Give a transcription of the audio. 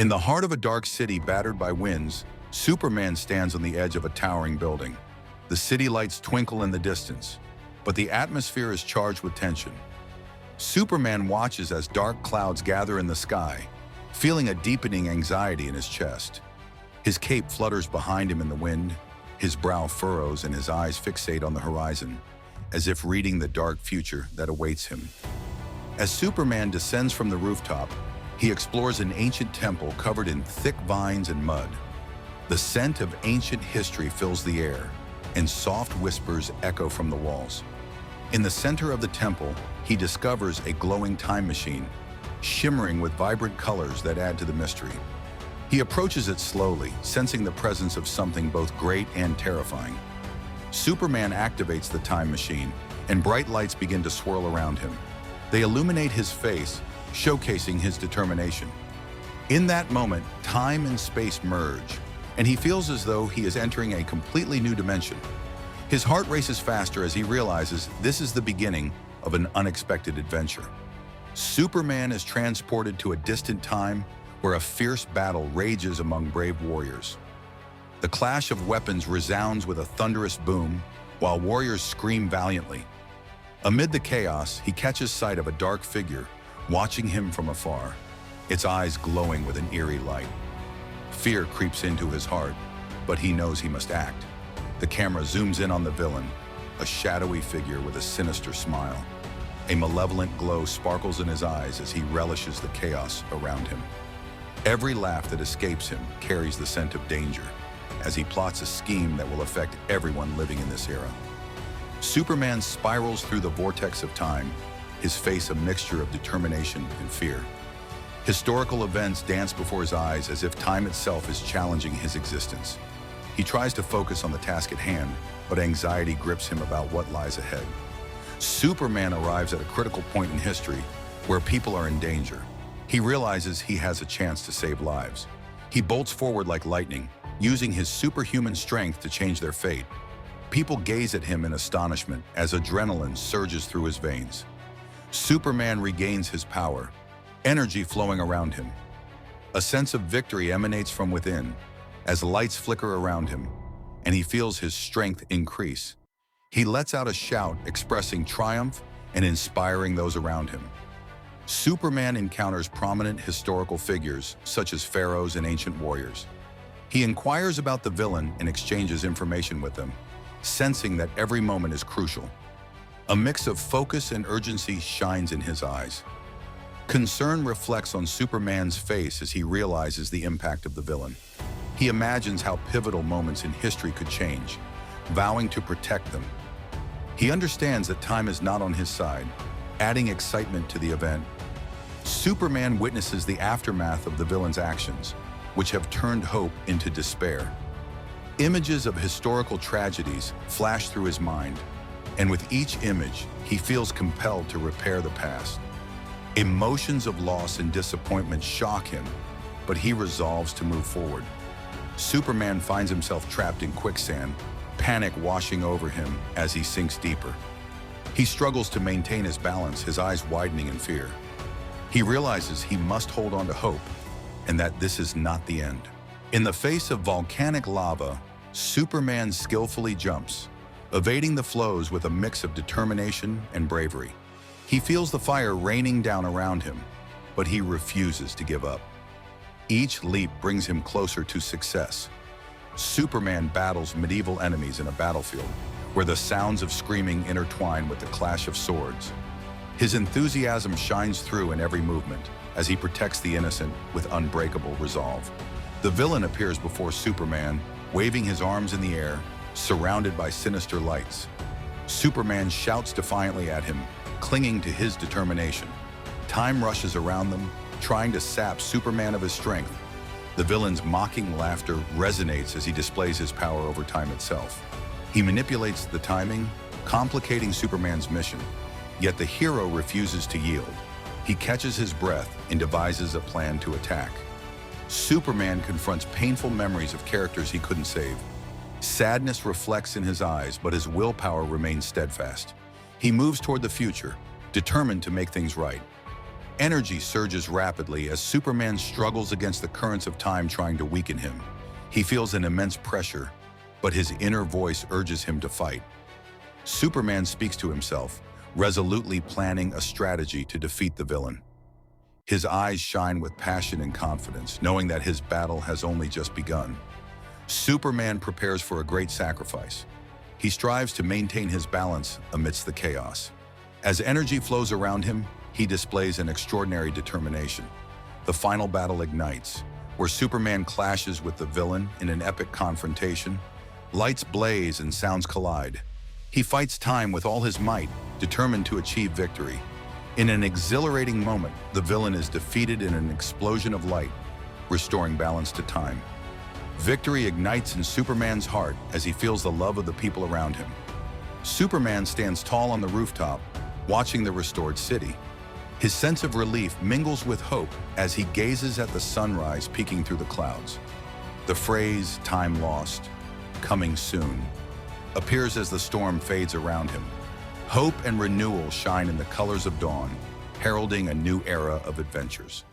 In the heart of a dark city battered by winds, Superman stands on the edge of a towering building. The city lights twinkle in the distance, but the atmosphere is charged with tension. Superman watches as dark clouds gather in the sky, feeling a deepening anxiety in his chest. His cape flutters behind him in the wind, his brow furrows and his eyes fixate on the horizon, as if reading the dark future that awaits him. As Superman descends from the rooftop, he explores an ancient temple covered in thick vines and mud. The scent of ancient history fills the air, and soft whispers echo from the walls. In the center of the temple, he discovers a glowing time machine, shimmering with vibrant colors that add to the mystery. He approaches it slowly, sensing the presence of something both great and terrifying. Superman activates the time machine, and bright lights begin to swirl around him. They illuminate his face, showcasing his determination. In that moment, time and space merge, and he feels as though he is entering a completely new dimension. His heart races faster as he realizes this is the beginning of an unexpected adventure. Superman is transported to a distant time where a fierce battle rages among brave warriors. The clash of weapons resounds with a thunderous boom, while warriors scream valiantly. Amid the chaos, he catches sight of a dark figure, watching him from afar, its eyes glowing with an eerie light. Fear creeps into his heart, but he knows he must act. The camera zooms in on the villain, a shadowy figure with a sinister smile. A malevolent glow sparkles in his eyes as he relishes the chaos around him. Every laugh that escapes him carries the scent of danger, as he plots a scheme that will affect everyone living in this era. Superman spirals through the vortex of time, his face a mixture of determination and fear. Historical events dance before his eyes as if time itself is challenging his existence. He tries to focus on the task at hand, but anxiety grips him about what lies ahead. Superman arrives at a critical point in history where people are in danger. He realizes he has a chance to save lives. He bolts forward like lightning, using his superhuman strength to change their fate. People gaze at him in astonishment as adrenaline surges through his veins. Superman regains his power, energy flowing around him. A sense of victory emanates from within as lights flicker around him, and he feels his strength increase. He lets out a shout expressing triumph and inspiring those around him. Superman encounters prominent historical figures such as pharaohs and ancient warriors. He inquires about the villain and exchanges information with them, sensing that every moment is crucial. A mix of focus and urgency shines in his eyes. Concern reflects on Superman's face as he realizes the impact of the villain. He imagines how pivotal moments in history could change, vowing to protect them. He understands that time is not on his side, adding excitement to the event. Superman witnesses the aftermath of the villain's actions, which have turned hope into despair. Images of historical tragedies flash through his mind, and with each image, he feels compelled to repair the past. Emotions of loss and disappointment shock him, but he resolves to move forward. Superman finds himself trapped in quicksand, panic washing over him as he sinks deeper. He struggles to maintain his balance, his eyes widening in fear. He realizes he must hold on to hope, and that this is not the end. In the face of volcanic lava, Superman skillfully jumps, evading the flows with a mix of determination and bravery. He feels the fire raining down around him, but he refuses to give up. Each leap brings him closer to success. Superman battles medieval enemies in a battlefield, where the sounds of screaming intertwine with the clash of swords. His enthusiasm shines through in every movement as he protects the innocent with unbreakable resolve. The villain appears before Superman, waving his arms in the air, surrounded by sinister lights. Superman shouts defiantly at him, clinging to his determination. Time rushes around them, trying to sap Superman of his strength. The villain's mocking laughter resonates as he displays his power over time itself. He manipulates the timing, complicating Superman's mission, yet the hero refuses to yield. He catches his breath and devises a plan to attack. Superman confronts painful memories of characters he couldn't save. Sadness reflects in his eyes, but his willpower remains steadfast. He moves toward the future, determined to make things right. energy surges rapidly as Superman struggles against the currents of time trying to weaken him. He feels an immense pressure, but his inner voice urges him to fight. Superman speaks to himself, resolutely planning a strategy to defeat the villain. His eyes shine with passion and confidence, knowing that his battle has only just begun. Superman prepares for a great sacrifice. He strives to maintain his balance amidst the chaos. As energy flows around him, he displays an extraordinary determination. The final battle ignites, where Superman clashes with the villain in an epic confrontation. Lights blaze and sounds collide. He fights time with all his might, determined to achieve victory. In an exhilarating moment, the villain is defeated in an explosion of light, restoring balance to time. Victory ignites in Superman's heart as he feels the love of the people around him. Superman stands tall on the rooftop, watching the restored city. His sense of relief mingles with hope as he gazes at the sunrise peeking through the clouds. The phrase, "time lost, coming soon," appears as the storm fades around him. Hope and renewal shine in the colors of dawn, heralding a new era of adventures.